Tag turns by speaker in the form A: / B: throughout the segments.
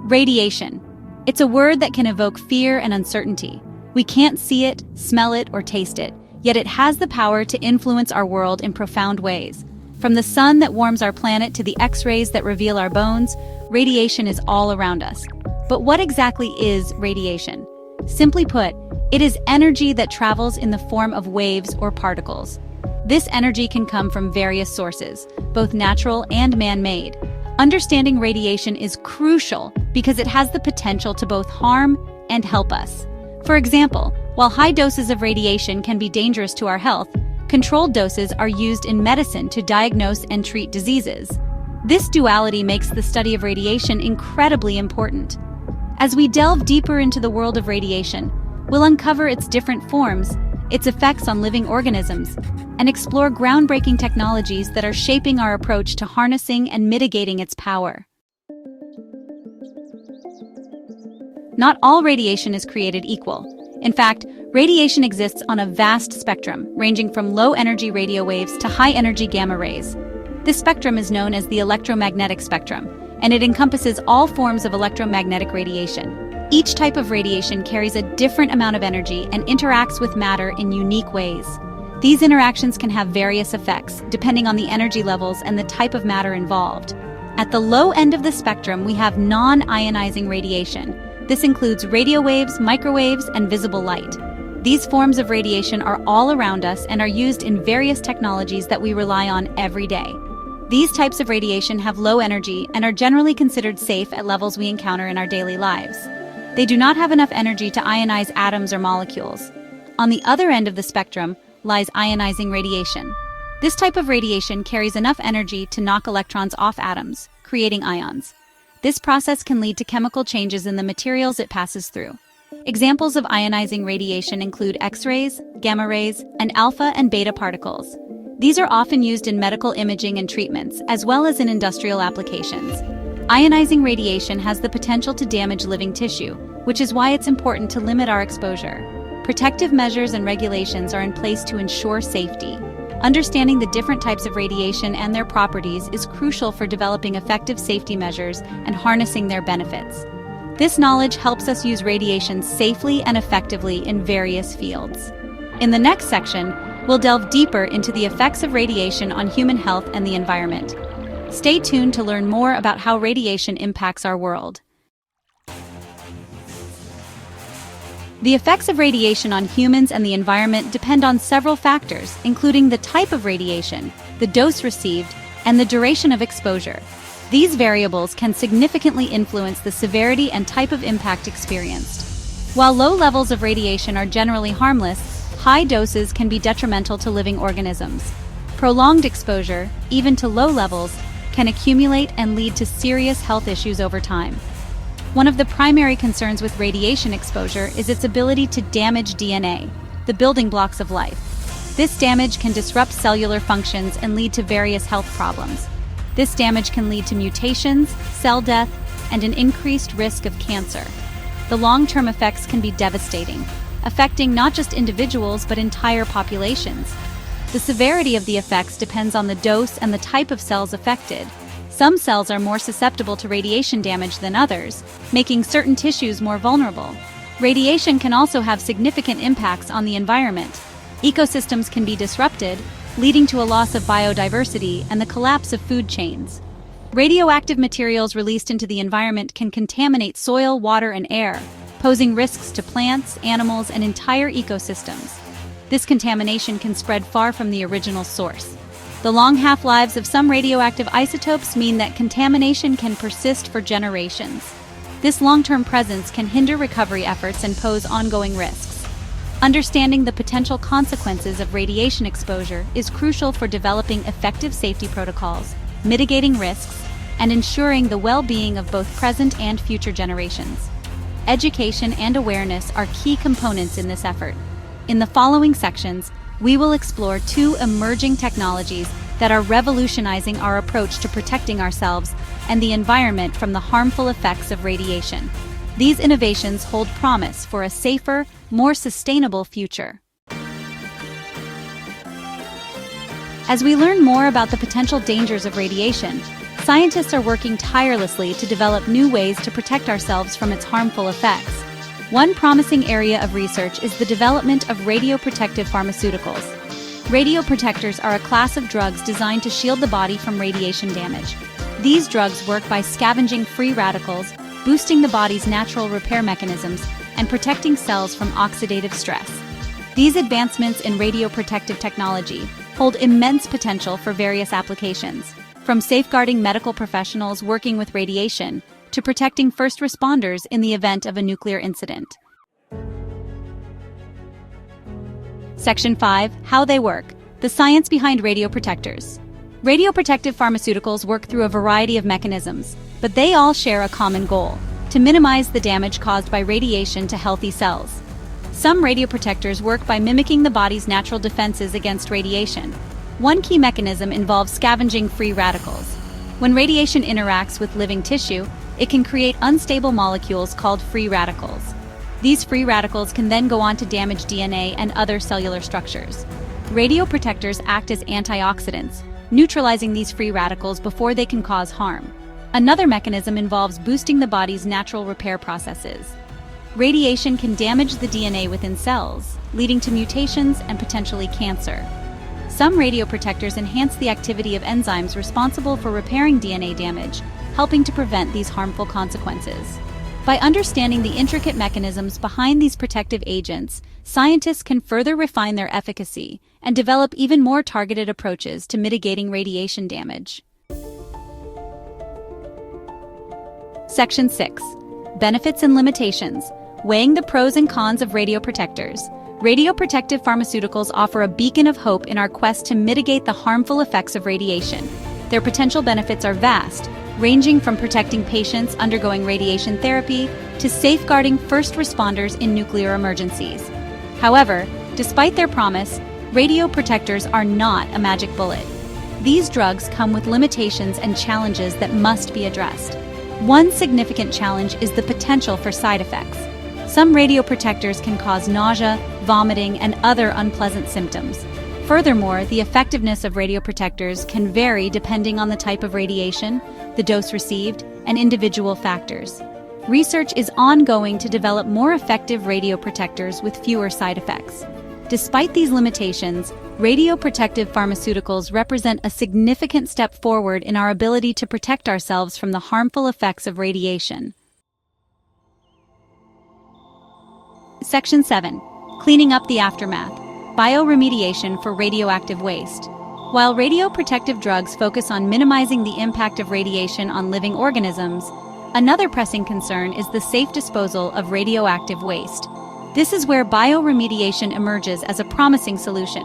A: Radiation. It's a word that can evoke fear and uncertainty. We can't see it, smell it, or taste it, yet it has the power to influence our world in profound ways. From the sun that warms our planet to the X-rays that reveal our bones, radiation is all around us. But what exactly is radiation? Simply put, it is energy that travels in the form of waves or particles. This energy can come from various sources, both natural and man-made. Understanding radiation is crucial because it has the potential to both harm and help us. For example, while high doses of radiation can be dangerous to our health, controlled doses are used in medicine to diagnose and treat diseases. This duality makes the study of radiation incredibly important. As we delve deeper into the world of radiation, we'll uncover its different forms, its effects on living organisms, and explore groundbreaking technologies that are shaping our approach to harnessing and mitigating its power. Not all radiation is created equal. In fact, radiation exists on a vast spectrum, ranging from low-energy radio waves to high-energy gamma rays. This spectrum is known as the electromagnetic spectrum, and it encompasses all forms of electromagnetic radiation. Each type of radiation carries a different amount of energy and interacts with matter in unique ways. These interactions can have various effects, depending on the energy levels and the type of matter involved. At the low end of the spectrum, we have non-ionizing radiation. This includes radio waves, microwaves, and visible light. These forms of radiation are all around us and are used in various technologies that we rely on every day. These types of radiation have low energy and are generally considered safe at levels we encounter in our daily lives. They do not have enough energy to ionize atoms or molecules. On the other end of the spectrum lies ionizing radiation. This type of radiation carries enough energy to knock electrons off atoms, creating ions. This process can lead to chemical changes in the materials it passes through. Examples of ionizing radiation include X-rays, gamma rays, and alpha and beta particles. These are often used in medical imaging and treatments, as well as in industrial applications. Ionizing radiation has the potential to damage living tissue, which is why it's important to limit our exposure. Protective measures and regulations are in place to ensure safety. Understanding the different types of radiation and their properties is crucial for developing effective safety measures and harnessing their benefits. This knowledge helps us use radiation safely and effectively in various fields. In the next section, we'll delve deeper into the effects of radiation on human health and the environment. Stay tuned to learn more about how radiation impacts our world. The effects of radiation on humans and the environment depend on several factors, including the type of radiation, the dose received, and the duration of exposure. These variables can significantly influence the severity and type of impact experienced. While low levels of radiation are generally harmless, high doses can be detrimental to living organisms. Prolonged exposure, even to low levels, can accumulate and lead to serious health issues over time. One of the primary concerns with radiation exposure is its ability to damage DNA, the building blocks of life. This damage can disrupt cellular functions and lead to various health problems. This damage can lead to mutations, cell death, and an increased risk of cancer. The long-term effects can be devastating, affecting not just individuals but entire populations. The severity of the effects depends on the dose and the type of cells affected. Some cells are more susceptible to radiation damage than others, making certain tissues more vulnerable. Radiation can also have significant impacts on the environment. Ecosystems can be disrupted, leading to a loss of biodiversity and the collapse of food chains. Radioactive materials released into the environment can contaminate soil, water, and air, posing risks to plants, animals, and entire ecosystems. This contamination can spread far from the original source. The long half-lives of some radioactive isotopes mean that contamination can persist for generations. This long-term presence can hinder recovery efforts and pose ongoing risks. Understanding the potential consequences of radiation exposure is crucial for developing effective safety protocols, mitigating risks, and ensuring the well-being of both present and future generations. Education and awareness are key components in this effort. In the following sections, we will explore two emerging technologies that are revolutionizing our approach to protecting ourselves and the environment from the harmful effects of radiation. These innovations hold promise for a safer, more sustainable future. As we learn more about the potential dangers of radiation, scientists are working tirelessly to develop new ways to protect ourselves from its harmful effects. One promising area of research is the development of radioprotective pharmaceuticals. Radioprotectors are a class of drugs designed to shield the body from radiation damage. These drugs work by scavenging free radicals, boosting the body's natural repair mechanisms, and protecting cells from oxidative stress. These advancements in radioprotective technology hold immense potential for various applications, from safeguarding medical professionals working with radiation to protecting first responders in the event of a nuclear incident. Section 5. How they work. The science behind radioprotectors. Radioprotective pharmaceuticals work through a variety of mechanisms, but they all share a common goal: to minimize the damage caused by radiation to healthy cells. Some radioprotectors work by mimicking the body's natural defenses against radiation. One key mechanism involves scavenging free radicals. When radiation interacts with living tissue, it can create unstable molecules called free radicals. These free radicals can then go on to damage DNA and other cellular structures. Radioprotectors act as antioxidants, neutralizing these free radicals before they can cause harm. Another mechanism involves boosting the body's natural repair processes. Radiation can damage the DNA within cells, leading to mutations and potentially cancer. Some radioprotectors enhance the activity of enzymes responsible for repairing DNA damage, helping to prevent these harmful consequences. By understanding the intricate mechanisms behind these protective agents, scientists can further refine their efficacy and develop even more targeted approaches to mitigating radiation damage. Section 6. Benefits and limitations. Weighing the pros and cons of radioprotectors. Radioprotective pharmaceuticals offer a beacon of hope in our quest to mitigate the harmful effects of radiation. Their potential benefits are vast, ranging from protecting patients undergoing radiation therapy to safeguarding first responders in nuclear emergencies. However, despite their promise, radioprotectors are not a magic bullet. These drugs come with limitations and challenges that must be addressed. One significant challenge is the potential for side effects. Some radioprotectors can cause nausea, vomiting, and other unpleasant symptoms. Furthermore, the effectiveness of radioprotectors can vary depending on the type of radiation, the dose received, and individual factors. Research is ongoing to develop more effective radioprotectors with fewer side effects. Despite these limitations, radioprotective pharmaceuticals represent a significant step forward in our ability to protect ourselves from the harmful effects of radiation. Section 7. Cleaning up the aftermath. Bioremediation for radioactive waste. While radioprotective drugs focus on minimizing the impact of radiation on living organisms, another pressing concern is the safe disposal of radioactive waste. This is where bioremediation emerges as a promising solution.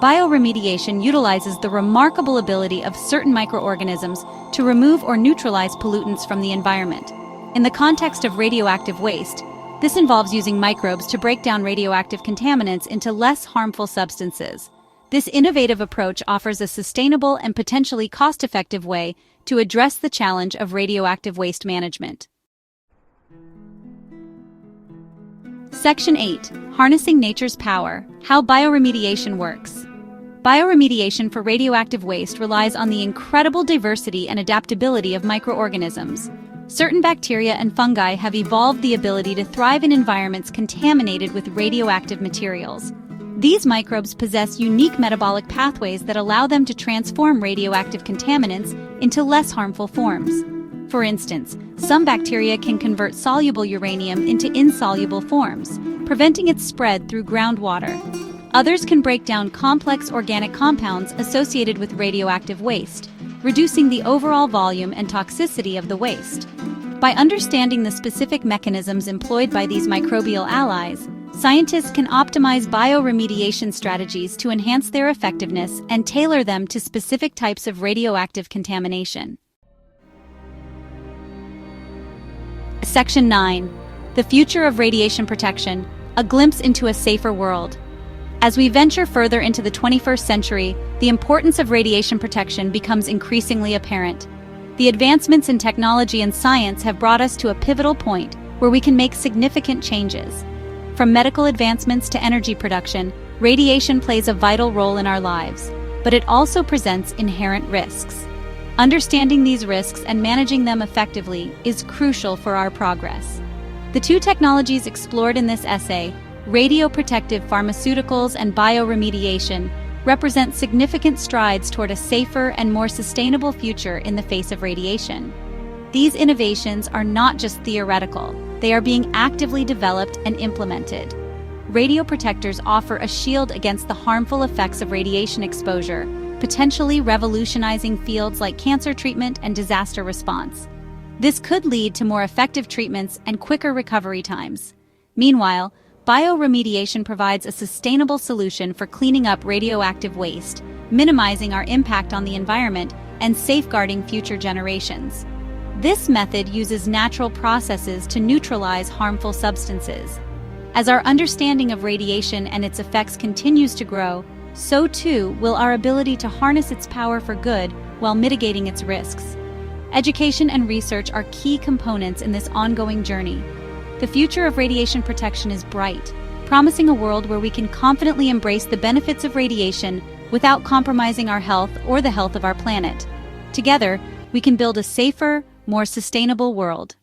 A: Bioremediation utilizes the remarkable ability of certain microorganisms to remove or neutralize pollutants from the environment. In the context of radioactive waste, this involves using microbes to break down radioactive contaminants into less harmful substances. This innovative approach offers a sustainable and potentially cost-effective way to address the challenge of radioactive waste management. Section 8. Harnessing nature's power. How bioremediation works. Bioremediation for radioactive waste relies on the incredible diversity and adaptability of microorganisms. Certain bacteria and fungi have evolved the ability to thrive in environments contaminated with radioactive materials. These microbes possess unique metabolic pathways that allow them to transform radioactive contaminants into less harmful forms. For instance, some bacteria can convert soluble uranium into insoluble forms, preventing its spread through groundwater. Others can break down complex organic compounds associated with radioactive waste, reducing the overall volume and toxicity of the waste. By understanding the specific mechanisms employed by these microbial allies, scientists can optimize bioremediation strategies to enhance their effectiveness and tailor them to specific types of radioactive contamination. Section 9. The future of radiation protection, a glimpse into a safer world. As we venture further into the 21st century, the importance of radiation protection becomes increasingly apparent. The advancements in technology and science have brought us to a pivotal point where we can make significant changes. From medical advancements to energy production, radiation plays a vital role in our lives, but it also presents inherent risks. Understanding these risks and managing them effectively is crucial for our progress. The two technologies explored in this essay, radioprotective pharmaceuticals and bioremediation, represent significant strides toward a safer and more sustainable future in the face of radiation. These innovations are not just theoretical, they are being actively developed and implemented. Radioprotectors offer a shield against the harmful effects of radiation exposure, potentially revolutionizing fields like cancer treatment and disaster response. This could lead to more effective treatments and quicker recovery times. Meanwhile, bioremediation provides a sustainable solution for cleaning up radioactive waste, minimizing our impact on the environment and safeguarding future generations. This method uses natural processes to neutralize harmful substances. As our understanding of radiation and its effects continues to grow, so too will our ability to harness its power for good while mitigating its risks. Education and research are key components in this ongoing journey. The future of radiation protection is bright, promising a world where we can confidently embrace the benefits of radiation without compromising our health or the health of our planet. Together, we can build a safer, more sustainable world.